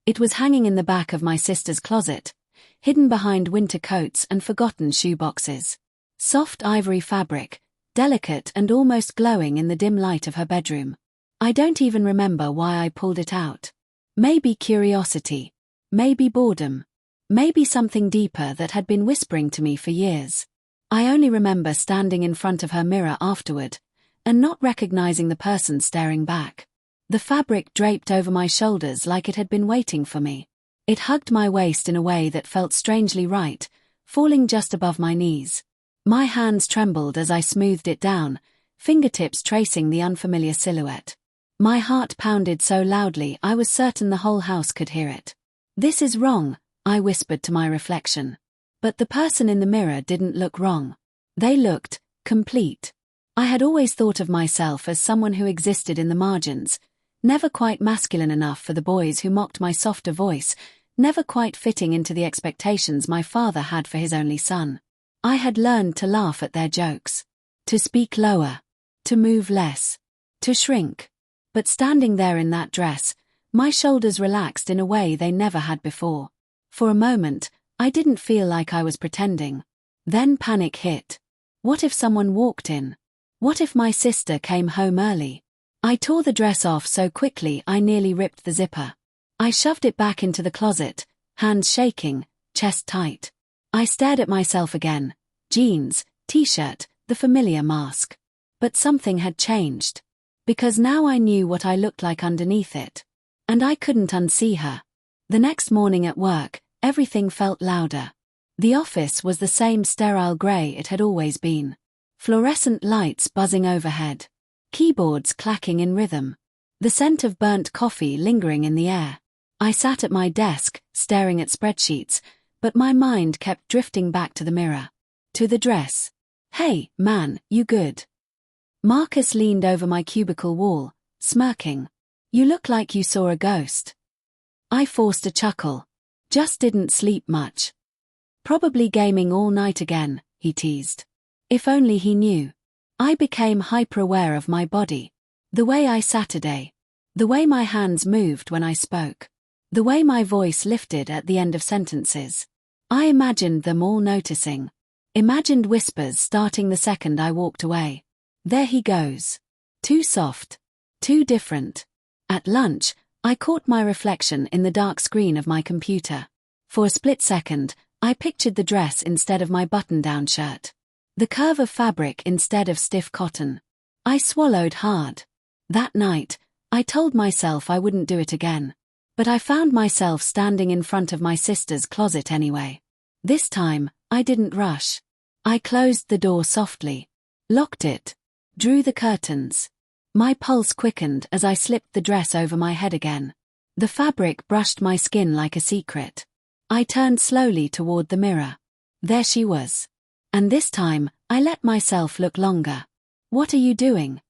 It was hanging in the back of my sister's closet, hidden behind winter coats and forgotten shoe boxes. Soft ivory fabric, delicate and almost glowing in the dim light of her bedroom. I don't even remember why I pulled it out. Maybe curiosity. Maybe boredom. Maybe something deeper that had been whispering to me for years. I only remember standing in front of her mirror afterward, and not recognizing the person staring back. The fabric draped over my shoulders like it had been waiting for me. It hugged my waist in a way that felt strangely right, falling just above my knees. My hands trembled as I smoothed it down, fingertips tracing the unfamiliar silhouette. My heart pounded so loudly I was certain the whole house could hear it. "This is wrong," I whispered to my reflection. But the person in the mirror didn't look wrong. They looked complete. I had always thought of myself as someone who existed in the margins, never quite masculine enough for the boys who mocked my softer voice, never quite fitting into the expectations my father had for his only son. I had learned to laugh at their jokes, to speak lower, to move less, to shrink. But standing there in that dress, my shoulders relaxed in a way they never had before. For a moment, I didn't feel like I was pretending. Then panic hit. What if someone walked in? What if my sister came home early? I tore the dress off so quickly I nearly ripped the zipper. I shoved it back into the closet, hands shaking, chest tight. I stared at myself again. Jeans, t-shirt, the familiar mask. But something had changed. Because now I knew what I looked like underneath it. And I couldn't unsee her. The next morning at work, everything felt louder. The office was the same sterile grey it had always been. Fluorescent lights buzzing overhead. Keyboards clacking in rhythm. The scent of burnt coffee lingering in the air. I sat at my desk, staring at spreadsheets, but my mind kept drifting back to the mirror. To the dress. "Hey, man, you good?" Marcus leaned over my cubicle wall, smirking. "You look like you saw a ghost." I forced a chuckle. "Just didn't sleep much." "Probably gaming all night again," he teased. If only he knew. I became hyper-aware of my body. The way I sat today. The way my hands moved when I spoke. The way my voice lifted at the end of sentences. I imagined them all noticing. Imagined whispers starting the second I walked away. "There he goes. Too soft. Too different." At lunch, I caught my reflection in the dark screen of my computer. For a split second, I pictured the dress instead of my button-down shirt. The curve of fabric instead of stiff cotton. I swallowed hard. That night, I told myself I wouldn't do it again. But I found myself standing in front of my sister's closet anyway. This time, I didn't rush. I closed the door softly. Locked it. Drew the curtains. My pulse quickened as I slipped the dress over my head again. The fabric brushed my skin like a secret. I turned slowly toward the mirror. There she was. And this time, I let myself look longer. "What are you doing?"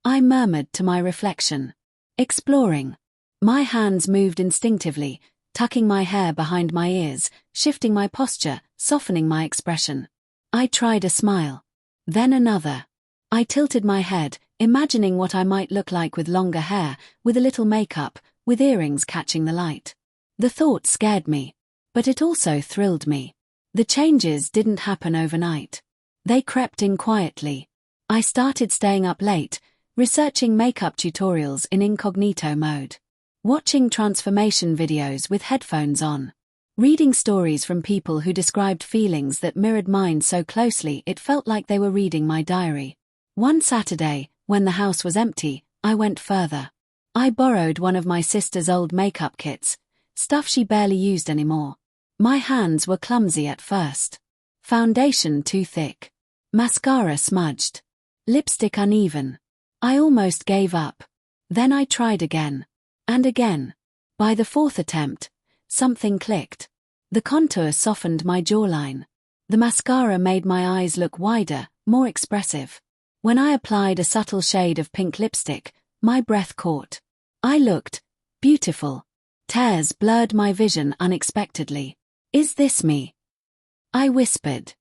I murmured to my reflection. "Exploring." My hands moved instinctively, tucking my hair behind my ears, shifting my posture, softening my expression. I tried a smile. Then another. I tilted my head, imagining what I might look like with longer hair, with a little makeup, with earrings catching the light. The thought scared me. But it also thrilled me. The changes didn't happen overnight. They crept in quietly. I started staying up late, researching makeup tutorials in incognito mode. Watching transformation videos with headphones on. Reading stories from people who described feelings that mirrored mine so closely it felt like they were reading my diary. One Saturday, when the house was empty, I went further. I borrowed one of my sister's old makeup kits, stuff she barely used anymore. My hands were clumsy at first. Foundation too thick. Mascara smudged. Lipstick uneven. I almost gave up. Then I tried again. And again. By the fourth attempt, something clicked. The contour softened my jawline. The mascara made my eyes look wider, more expressive. When I applied a subtle shade of pink lipstick, my breath caught. I looked beautiful. Tears blurred my vision unexpectedly. "Is this me?" I whispered.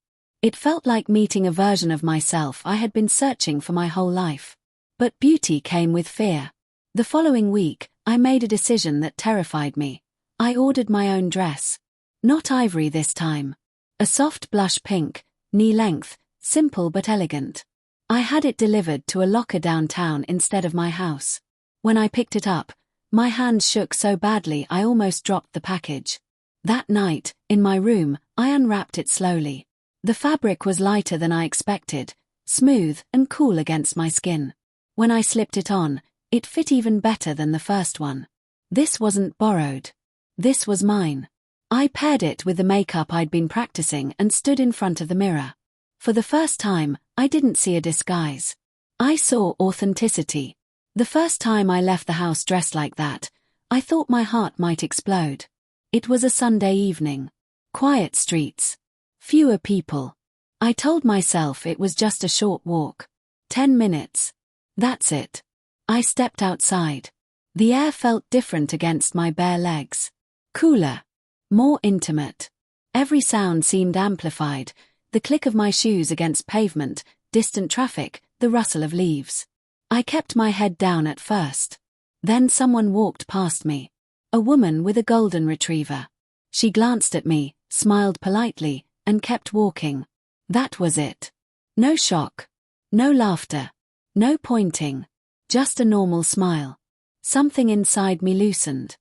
It felt like meeting a version of myself I had been searching for my whole life. But beauty came with fear. The following week, I made a decision that terrified me. I ordered my own dress. Not ivory this time. A soft blush pink, knee-length, simple but elegant. I had it delivered to a locker downtown instead of my house. When I picked it up, my hands shook so badly I almost dropped the package. That night, in my room, I unwrapped it slowly. The fabric was lighter than I expected, smooth and cool against my skin. When I slipped it on, it fit even better than the first one. This wasn't borrowed. This was mine. I paired it with the makeup I'd been practicing and stood in front of the mirror. For the first time, I didn't see a disguise. I saw authenticity. The first time I left the house dressed like that, I thought my heart might explode. It was a Sunday evening. Quiet streets. Fewer people. I told myself it was just a short walk. 10 minutes. That's it. I stepped outside. The air felt different against my bare legs. Cooler. More intimate. Every sound seemed amplified, the click of my shoes against pavement, distant traffic, the rustle of leaves. I kept my head down at first. Then someone walked past me. A woman with a golden retriever. She glanced at me, smiled politely, and kept walking. That was it. No shock. No laughter. No pointing. Just a normal smile. Something inside me loosened.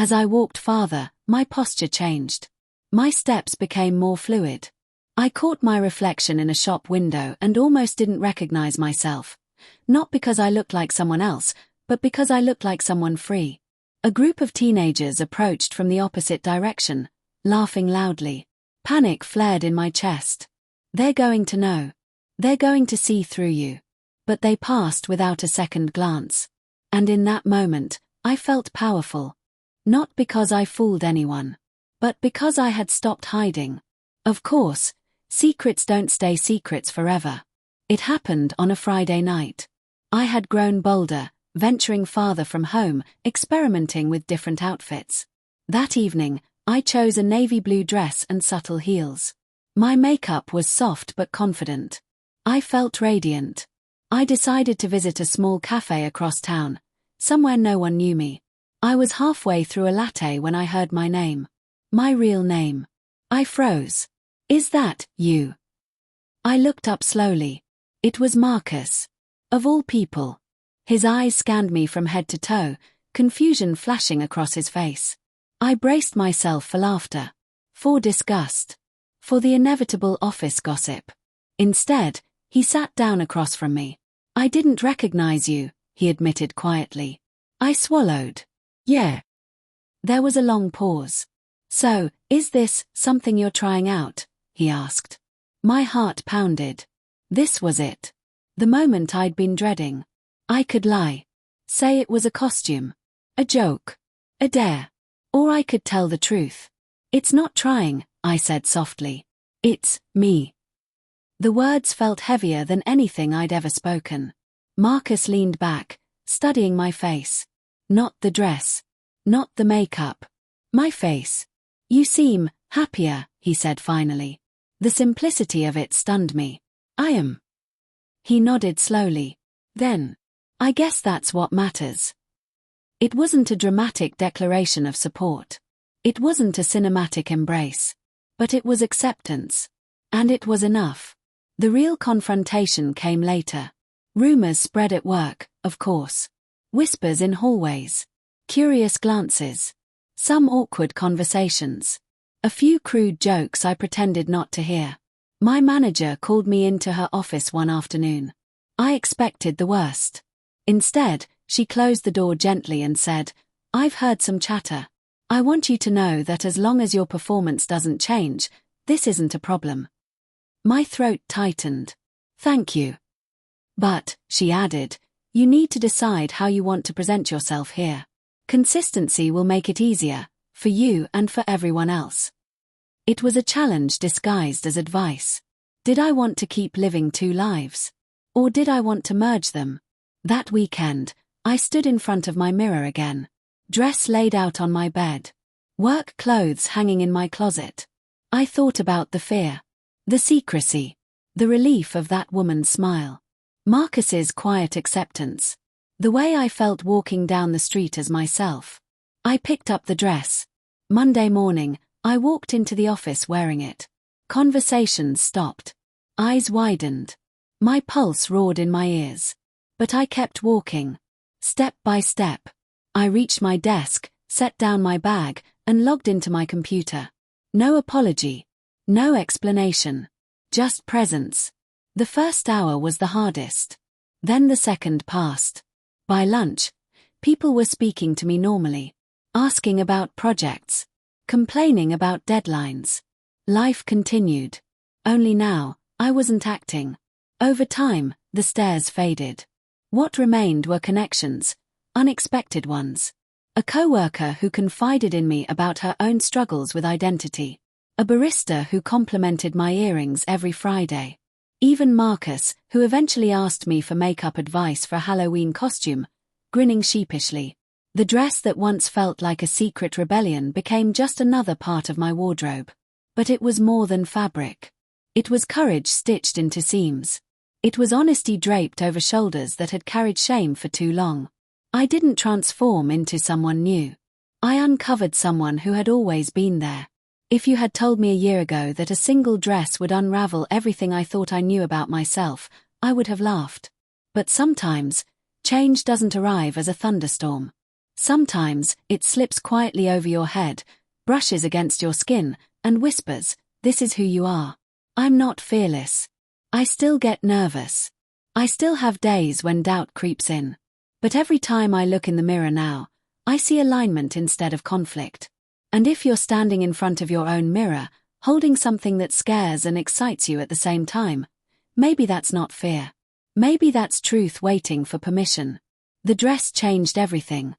As I walked farther, my posture changed. My steps became more fluid. I caught my reflection in a shop window and almost didn't recognize myself. Not because I looked like someone else, but because I looked like someone free. A group of teenagers approached from the opposite direction, laughing loudly. Panic flared in my chest. They're going to know. They're going to see through you. But they passed without a second glance. And in that moment, I felt powerful. Not because I fooled anyone, but because I had stopped hiding. Of course, secrets don't stay secrets forever. It happened on a Friday night. I had grown bolder, venturing farther from home, experimenting with different outfits. That evening, I chose a navy blue dress and subtle heels. My makeup was soft but confident. I felt radiant. I decided to visit a small cafe across town, somewhere no one knew me. I was halfway through a latte when I heard my name. My real name. I froze. Is that you? I looked up slowly. It was Marcus. Of all people. His eyes scanned me from head to toe, confusion flashing across his face. I braced myself for laughter. For disgust. For the inevitable office gossip. Instead, he sat down across from me. I didn't recognize you, he admitted quietly. I swallowed. Yeah. There was a long pause. So, is this something you're trying out? He asked. My heart pounded. This was it. The moment I'd been dreading. I could lie. Say it was a costume. A joke. A dare. Or I could tell the truth. It's not trying, I said softly. It's me. The words felt heavier than anything I'd ever spoken. Marcus leaned back, studying my face. Not the dress. Not the makeup. My face. You seem happier, he said finally. The simplicity of it stunned me. I am. He nodded slowly. Then. I guess that's what matters. It wasn't a dramatic declaration of support. It wasn't a cinematic embrace. But it was acceptance. And it was enough. The real confrontation came later. Rumors spread at work, of course. Whispers in hallways. Curious glances. Some awkward conversations. A few crude jokes I pretended not to hear. My manager called me into her office one afternoon. I expected the worst. Instead, she closed the door gently and said, I've heard some chatter. I want you to know that as long as your performance doesn't change, this isn't a problem. My throat tightened. Thank you. But, she added, you need to decide how you want to present yourself here. Consistency will make it easier, for you and for everyone else. It was a challenge disguised as advice. Did I want to keep living two lives? Or did I want to merge them? That weekend, I stood in front of my mirror again. Dress laid out on my bed. Work clothes hanging in my closet. I thought about the fear. The secrecy. The relief of that woman's smile. Marcus's quiet acceptance. The way I felt walking down the street as myself. I picked up the dress. Monday morning, I walked into the office wearing it. Conversations stopped. Eyes widened. My pulse roared in my ears. But I kept walking. Step by step. I reached my desk, set down my bag, and logged into my computer. No apology. No explanation. Just presence. The first hour was the hardest. Then the second passed. By lunch, people were speaking to me normally. Asking about projects. Complaining about deadlines. Life continued. Only now, I wasn't acting. Over time, the stares faded. What remained were connections. Unexpected ones. A coworker who confided in me about her own struggles with identity. A barista who complimented my earrings every Friday. Even Marcus, who eventually asked me for makeup advice for a Halloween costume, grinning sheepishly. The dress that once felt like a secret rebellion became just another part of my wardrobe. But it was more than fabric. It was courage stitched into seams. It was honesty draped over shoulders that had carried shame for too long. I didn't transform into someone new. I uncovered someone who had always been there. If you had told me a year ago that a single dress would unravel everything I thought I knew about myself, I would have laughed. But sometimes, change doesn't arrive as a thunderstorm. Sometimes, it slips quietly over your head, brushes against your skin, and whispers, "This is who you are." I'm not fearless. I still get nervous. I still have days when doubt creeps in. But every time I look in the mirror now, I see alignment instead of conflict. And if you're standing in front of your own mirror, holding something that scares and excites you at the same time, maybe that's not fear. Maybe that's truth waiting for permission. The dress changed everything.